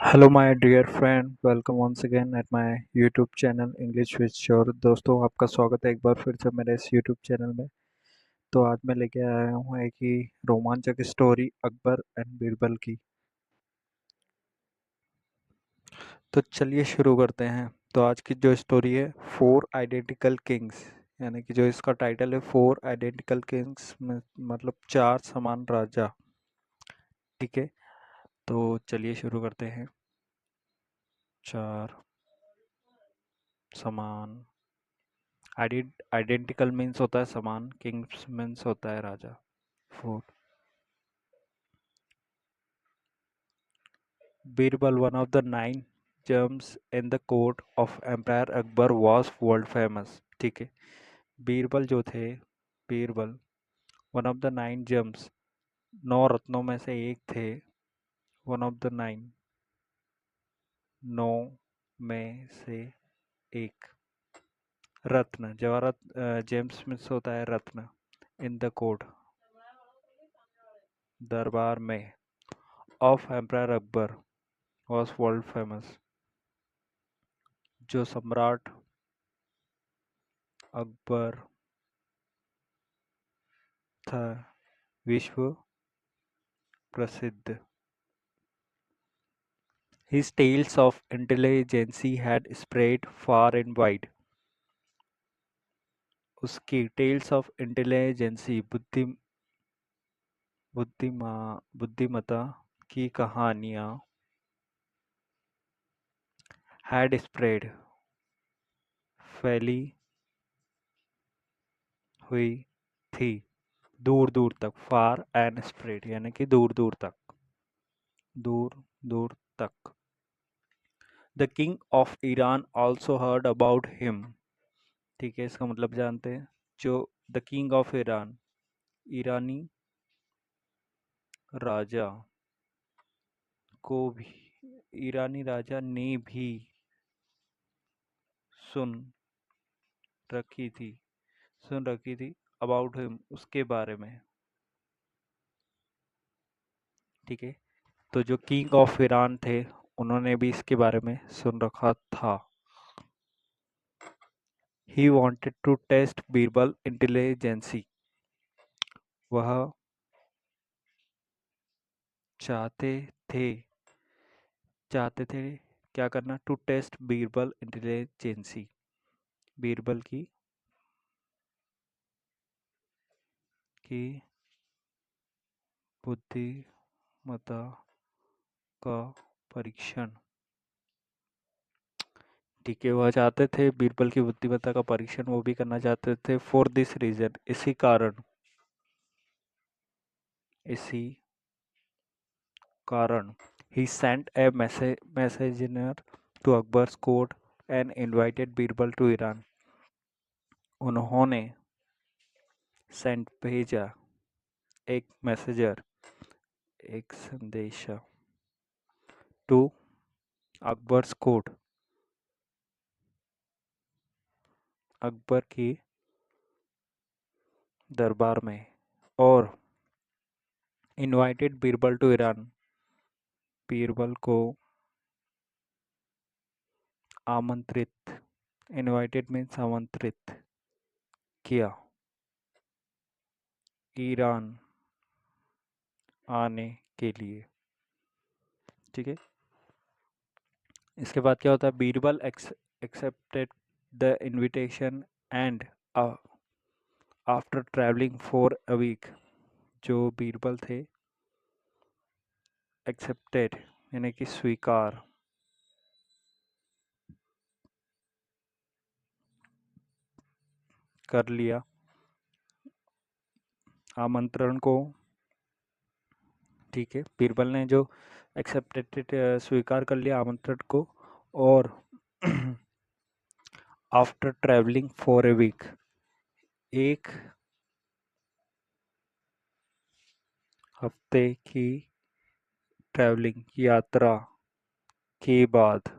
Hello my dear friend, welcome once again at my YouTube channel English with sure. दोस्तों, आपका स्वागत है एक बार फिर से मेरे इस यूट्यूब चैनल में। तो आज मैं लेके आया हूँ एक ही रोमांचक स्टोरी अकबर एंड बीरबल की। तो चलिए शुरू करते हैं। तो आज की जो स्टोरी है, फोर आइडेंटिकल किंग्स, यानी कि जो इसका टाइटल है फोर आइडेंटिकल किंग्स में मतलब चार समान राजा। ठीक है, तो चलिए शुरू करते हैं। चार समान, आइडेंटिकल मीन्स होता है समान, किंग्स मीन्स होता है राजा। Four. Birbal, one of the nine gems in the court of empire Akbar, was world famous. ठीक है, बीरबल जो थे, Birbal one of the nine gems, नौ रत्नों में से एक थे। वन ऑफ द नाइन, नौ में से एक। रत्न, जवाहरत, जेम्स मीन्स होता है रत्न। इन द कोर्ट, दरबार में। Of empire Akbar, was world famous, जो सम्राट अकबर था, विश्व प्रसिद्ध। His tales of intelligence had spread far and wide. उसकी टेल्स ऑफ इंटेलिजेंसी, बुद्धिमता की कहानियाँ had spread, फैली हुई थी, दूर दूर तक। फार एंड स्प्रेड यानी कि दूर दूर तक, दूर दूर तक। The king of Iran also heard about him. ठीक है, इसका मतलब जानते हैं। जो द किंग ऑफ ईरान, ईरानी राजा को भी, ईरानी राजा ने भी सुन रखी थी, सुन रखी थी अबाउट हिम, उसके बारे में। ठीक है, तो जो किंग ऑफ ईरान थे, उन्होंने भी इसके बारे में सुन रखा था। He wanted to test Birbal intelligency, वह चाहते थे, चाहते थे क्या करना? To test Birbal intelligency, Birbal की बुद्धिमत्ता का परीक्षण। ठीक है, वह चाहते थे बीरबल की बुद्धिमत्ता का परीक्षण वो भी करना चाहते थे। फॉर दिस रीजन, इसी कारण, इसी कारण, he sent a messenger to Akbar's court and invited Birbal to Iran. उन्होंने सेंट भेजा, एक मैसेजर, एक संदेशा, टू अकबर्स कोर्ट, अकबर की दरबार में, और invited Birbal to Iran, Birbal को आमंत्रित, इनवाइटेड मीन्स आमंत्रित किया, ईरान आने के लिए। ठीक है, इसके बाद क्या होता है? Birbal accepted the invitation and after travelling for a week, जो बीरबल थे, एक्सेप्टेड यानी कि स्वीकार, कर लिया आमंत्रण को। ठीक है, बीरबल ने जो एक्सेप्टेड, स्वीकार कर लिया आमंत्रण को, और after travelling for a week, एक हफ्ते की ट्रैवलिंग, यात्रा के बाद,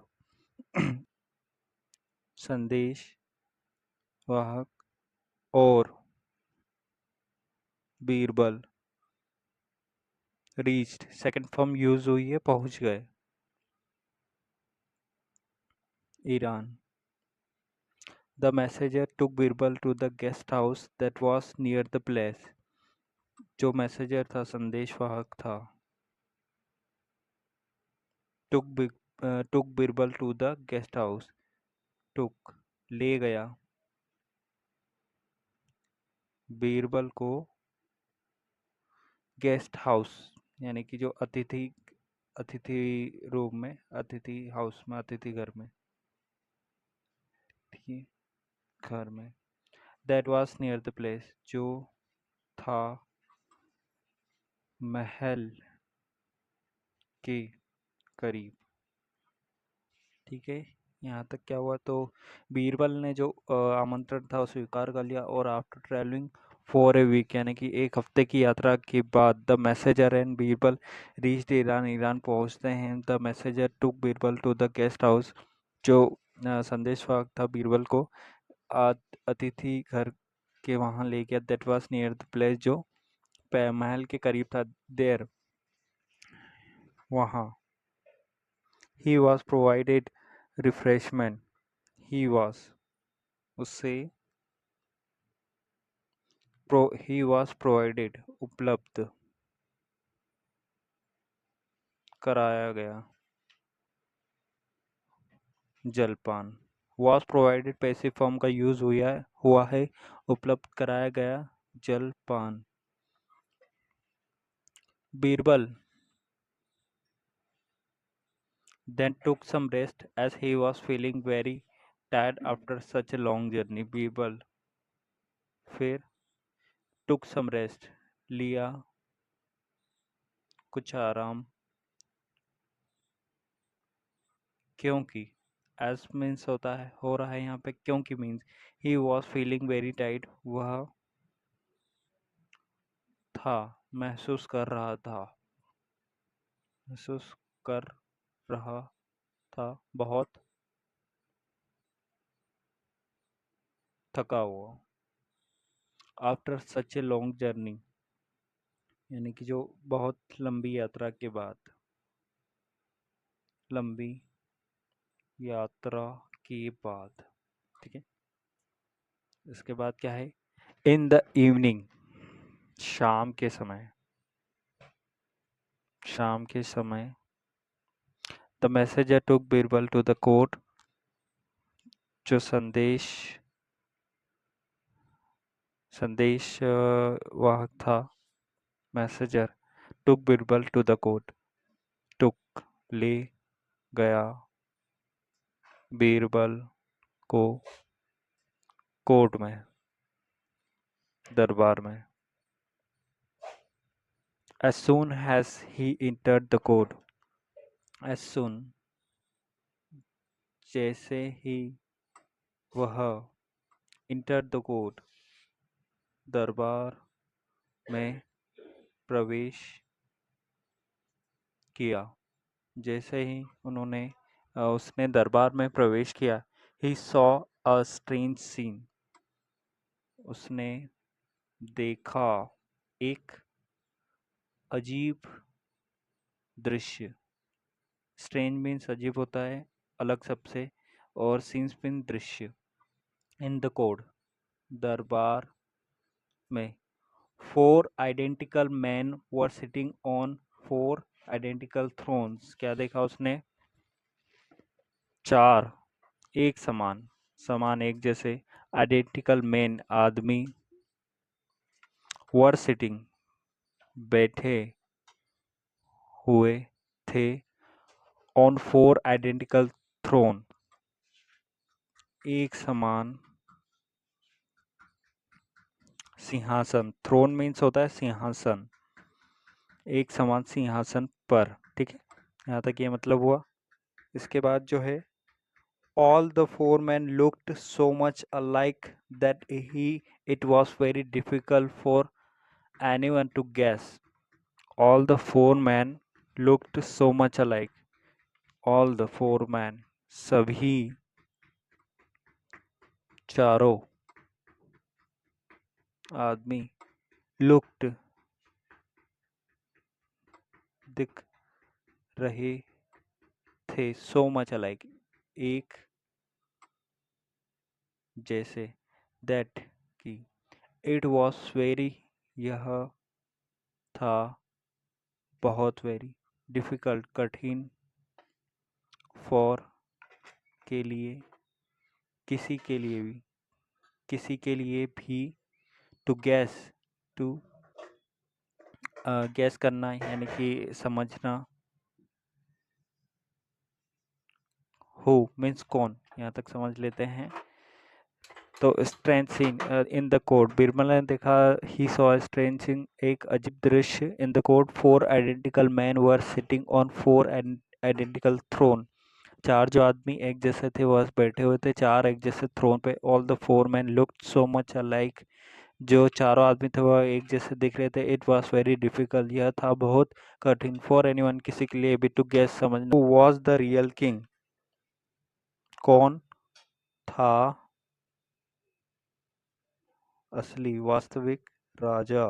संदेश वाहक और Birbal reached, second form use हुई है, पहुंच गए। Iran. The messenger took Birbal to the guest house that was near the place. जो मैसेजर था, संदेशवाहक था, took Birbal to the guest house. Took ले गया बीरबल को गेस्ट हाउस, यानी कि जो अतिथि अतिथि रूम में, अतिथि हाउस में, अतिथि घर में, ठीक है, घर में। That was near the place, जो था महल के करीब। ठीक है, यहाँ तक क्या हुआ? तो बीरबल ने जो आमंत्रण था वो स्वीकार कर लिया, और after travelling for a week, यानी कि एक हफ्ते की यात्रा के बाद, the messenger and Birbal reached Iran. Iran पहुंचते हैं। The messenger took Birbal to the guest house. जो संदेशवाहक था, बीरबल को अतिथि घर के वहाँ ले गया। That was near the place, जो महल के करीब था। देयर, वहाँ। He was provided refreshment. He was, उससे ही वॉज प्रोवाइडेड, उपलब्ध कराया गया, जलपान। वॉज प्रोवाइडेड पैसिव फॉर्म का यूज हुआ है, उपलब्ध कराया गया जलपान। Birbal then took some rest as he was feeling very tired after such a long journey. Birbal फिर took some rest, लिया कुछ आराम, क्योंकि as means होता है, हो रहा है यहाँ पे, क्योंकि means he was feeling very tired, वह था, महसूस कर रहा था, महसूस कर रहा था, बहुत थका हुआ। After such a long journey, यानी कि जो बहुत लंबी यात्रा के बाद, लंबी यात्रा के बाद, ठीक है। इसके बाद क्या है? इन द इवनिंग, शाम के समय, शाम के समय। The messenger took Birbal to the court. जो संदेश वाहक था, messenger, took Birbal to the court. Took ले गया बीरबल को कोर्ट में, दरबार में। As soon as he entered the court, as soon, जैसे ही वह entered the court, दरबार में प्रवेश किया, जैसे ही उसने दरबार में प्रवेश किया। He saw a strange scene, उसने देखा एक अजीब दृश्य। स्ट्रेंज मीन्स अजीब होता है, अलग सबसे, और सीन्स मीन दृश्य। इन द कोर्ट, दरबार में। Four identical man were sitting on four identical thrones. क्या देखा उसने? चार एक समान, समान एक जैसे, आइडेंटिकल मैन आदमी, वर सिटिंग बैठे हुए थे, ऑन फोर आइडेंटिकल थ्रोन एक समान सिंहासन। थ्रोन मीन्स होता है सिंहासन, एक समान सिंहासन पर। ठीक है, यहाँ तक ये मतलब हुआ। इसके बाद जो है, all the four men looked so much alike that it was very difficult for anyone to guess. All the four men looked so much alike. All the four men, सभी चारों आदमी, looked दिख रहे थे, so much alike, एक जैसे that की it was very, यह था बहुत, वेरी डिफिकल्ट कठिन, फॉर के लिए, किसी के लिए भी, किसी के लिए भी, टू गैस, टू गैस करना यानी कि समझना, हु मीन्स कौन, यहाँ तक समझ लेते हैं। तो strange scene in the court, Birbal ने देखा, ही सॉ स्ट्रेंज सीन, एक अजीब दृश्य, in the court four identical man were sitting on four identical throne, चार जो आदमी एक जैसे थे वह बैठे हुए थे चार एक जैसे थ्रोन पे। All the four man looked so much alike, जो चारों आदमी थे वह एक जैसे दिख रहे थे। इट वॉज वेरी डिफिकल्ट, यह था बहुत कठिन, फॉर एनीवन, किसी के लिए भी, टू गेस, समझना, who was the real king, कौन था असली वास्तविक राजा।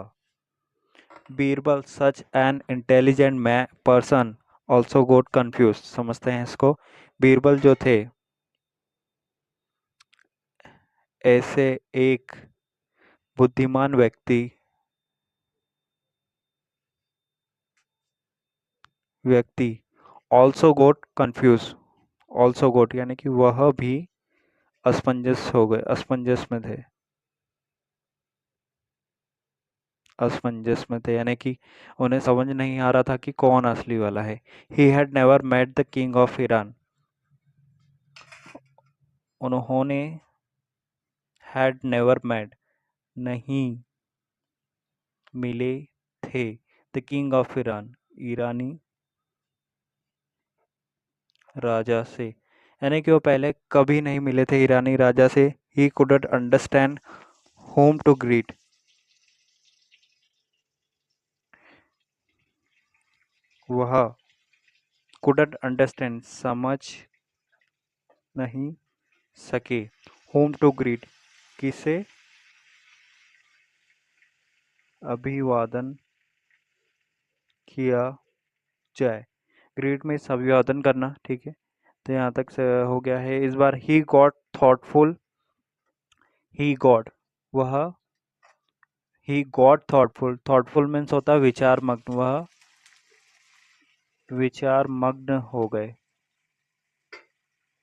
Birbal such an intelligent person also got confuse, समझते हैं इसको। बीरबल जो थे ऐसे एक बुद्धिमान व्यक्ति ऑल्सो गोट कंफ्यूज, ऑल्सो गोट यानी कि वह भी असमंजस हो गए, असमंजस में थे, असमंजस में थे यानी कि उन्हें समझ नहीं आ रहा था कि कौन असली वाला है। He had never met the king of Iran, उन्होंने हैड नेवर मेट, नहीं मिले थे, द किंग ऑफ ईरान, ईरानी राजा से, यानी कि वो पहले कभी नहीं मिले थे ईरानी राजा से। He couldn't understand whom to greet, वह कुडंट अंडरस्टैंड समझ नहीं सके, होम टू ग्रीट किसे अभिवादन किया जाए। ग्रीट में अभिवादन करना, ठीक है। तो यहाँ तक से हो गया है। इस बार he got thoughtful, he got, वह he got thoughtful, thoughtful means होता है विचार मग्न, वह विचार मग्न हो गए,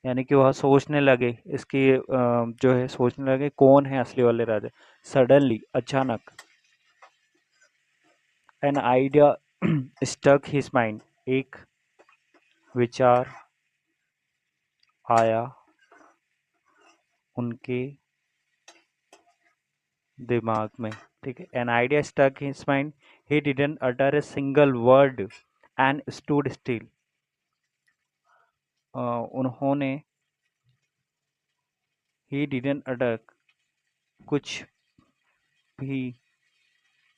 यानी कि वह सोचने लगे, इसकी जो है सोचने लगे कौन है असली वाले राजा। सडनली, अचानक, an idea stuck his mind, एक विचार आया उनके दिमाग में, ठीक है। An idea stuck his mind, he didn't utter a single word and stood still, उन्होंने, ही डिडंट अटर, कुछ भी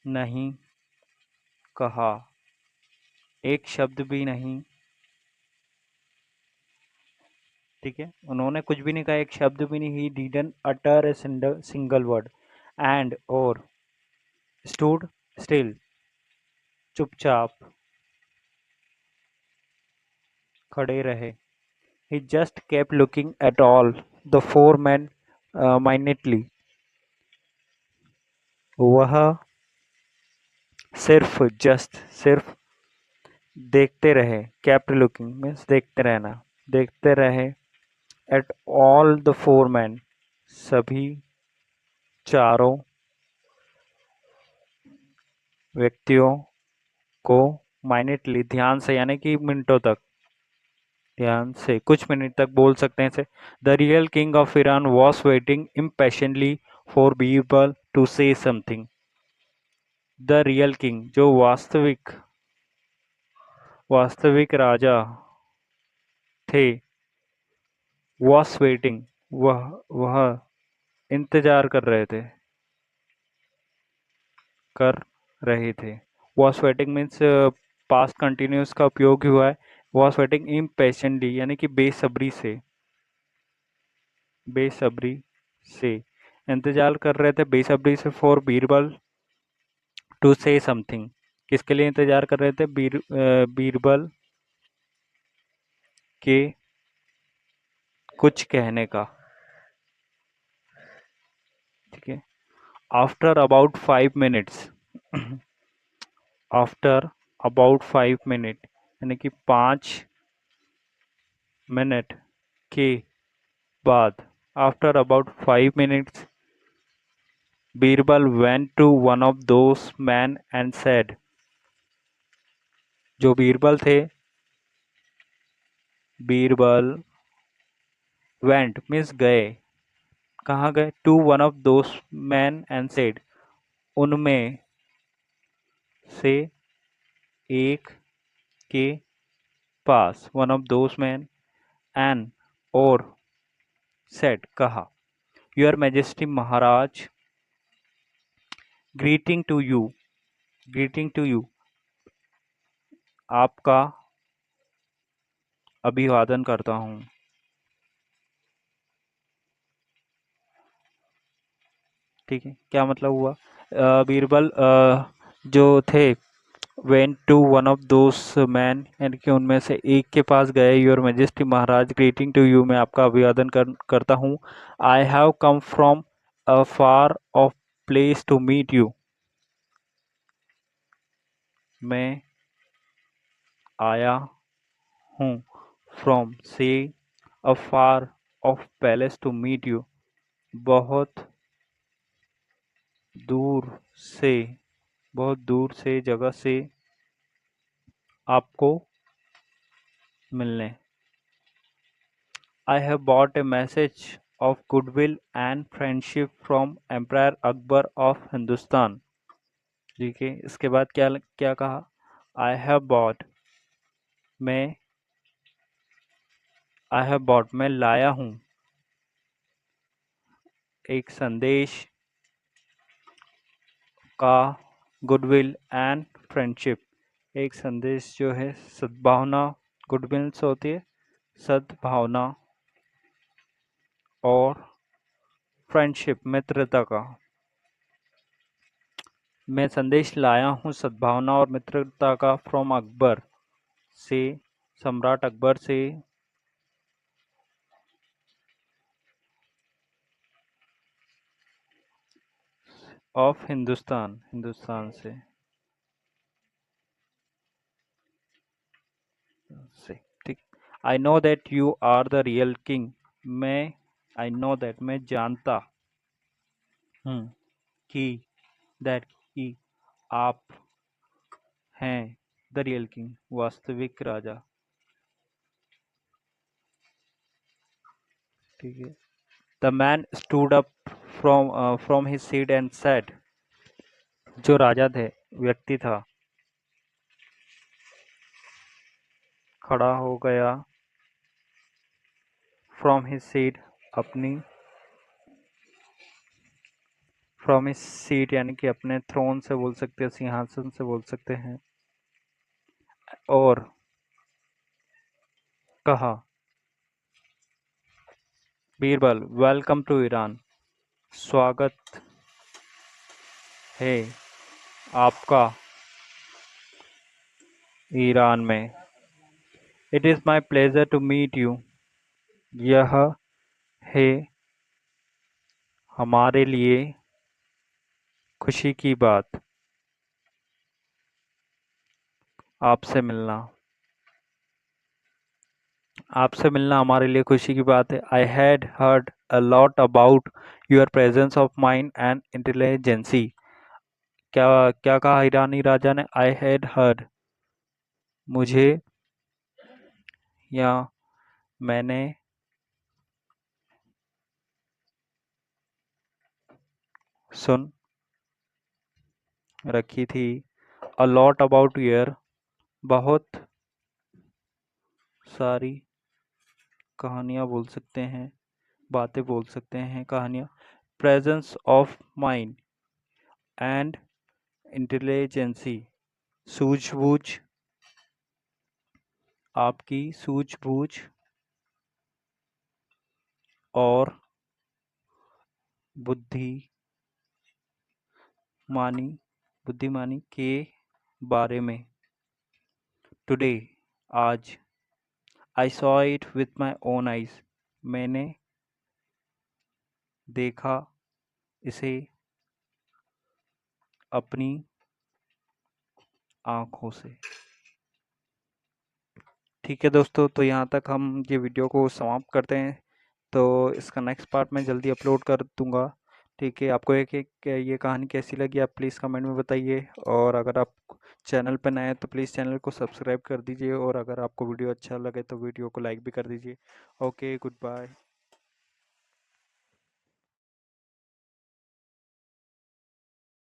नहीं कहा, एक शब्द भी नहीं, ठीक है। उन्होंने कुछ भी नहीं कहा, एक शब्द भी नहीं। He didn't utter a single word and, और स्टूड स्टिल, चुपचाप खड़े रहे। He just kept looking at all the four man minutely, वह सिर्फ, जस्ट सिर्फ देखते रहे, केप्ट लुकिंग मीन्स देखते रहना, देखते रहे, eight all the four man, सभी चारों व्यक्तियों को, माइन्यूटली ध्यान से, यानी कि मिनटों तक, ध्यान से कुछ मिनट तक बोल सकते हैं इसे। The real king of Iran was waiting impatiently for Birbal to say something, the real king जो वास्तविक, वास्तविक राजा थे, वॉज वेटिंग, वह इंतजार कर रहे थे। Was waiting means past continuous का उपयोग हुआ है। वॉज वेटिंग इम्पेशेंटली यानी कि बेसब्री से, बेसब्री से इंतजार कर रहे थे, बेसब्री से, for Birbal to say something, किसके लिए इंतजार कर रहे थे, बीरबल के कुछ कहने का, after about 5 minutes. After about 5 minute यानी कि 5 मिनट के बाद। After about 5 minutes Birbal went to one of those man and said. जो बीरबल थे, बीरबल वेंट मीन्स गए। कहाँ गए? To one of those man and said, उनमें से एक के पास। One of those man and और सेड कहा, योर मैजेस्टी महाराज, greeting to you, greeting to you, आपका अभिवादन करता हूँ। ठीक है, क्या मतलब हुआ? बीरबल जो थे went to one of those man यानी कि उनमें से एक के पास गए। योर मैजेस्टी महाराज, ग्रीटिंग टू यू, मैं आपका अभिवादन करता हूँ। I have come from a far off place to meet you, मैं आया हूँ फ्रॉम से a far off palace to meet you, बहुत दूर से, बहुत दूर से जगह से आपको मिलने। I have bought a message of goodwill and friendship from Emperor Akbar of Hindustan। ठीक है, इसके बाद क्या क्या कहा? I have bought, मैं I have bought, मैं लाया हूँ एक संदेश का, गुडविल एंड फ्रेंडशिप, एक संदेश जो है सद्भावना, गुडविल से होती है सद्भावना, और फ्रेंडशिप मित्रता का। मैं संदेश लाया हूँ सद्भावना और मित्रता का फ्रॉम अकबर से, सम्राट अकबर से, ऑफ हिंदुस्तान, हिंदुस्तान से। ठीक। I know that you are the real king, मैं आई नो दैट, मैं जानता हूँ कि, दैट कि, आप हैं द रियल किंग, वास्तविक राजा। ठीक है। The man stood up from his seat and said, जो राजा थे, व्यक्ति था, खड़ा हो गया, फ्रॉम हिज सीट, अपनी, फ्रॉम हिज सीट यानी कि अपने थ्रोन से बोल सकते हैं, सिंहासन से बोल सकते हैं, और कहा, बीरबल, वेलकम टू ईरान, स्वागत है आपका ईरान में। It is my pleasure to meet you, यह है हमारे लिए खुशी की बात, आपसे मिलना, आपसे मिलना हमारे लिए खुशी की बात है। I had heard a lot about your presence of mind and intelligency. क्या क्या कहा ईरानी राजा ने? आई हैड हर्ड, मुझे या मैंने सुन रखी थी, अ लॉट अबाउट योर, बहुत सारी कहानियाँ बोल सकते हैं, बातें बोल सकते हैं, कहानियाँ, presence of mind and intelligency, सूझबूझ, आपकी सूझबूझ और बुद्धिमानी, बुद्धिमानी के बारे में। टुडे, आज, I saw it with my own eyes, मैंने देखा इसे अपनी आँखों से। ठीक है दोस्तों, तो यहाँ तक हम ये वीडियो को समाप्त करते हैं। तो इसका नेक्स्ट पार्ट मैं जल्दी अपलोड कर दूँगा। ठीक है, आपको ये कहानी कैसी लगी आप प्लीज़ कमेंट में बताइए, और अगर आप चैनल पर नए हैं तो प्लीज़ चैनल को सब्सक्राइब कर दीजिए, और अगर आपको वीडियो अच्छा लगे तो वीडियो को लाइक भी कर दीजिए। Okay, good bye.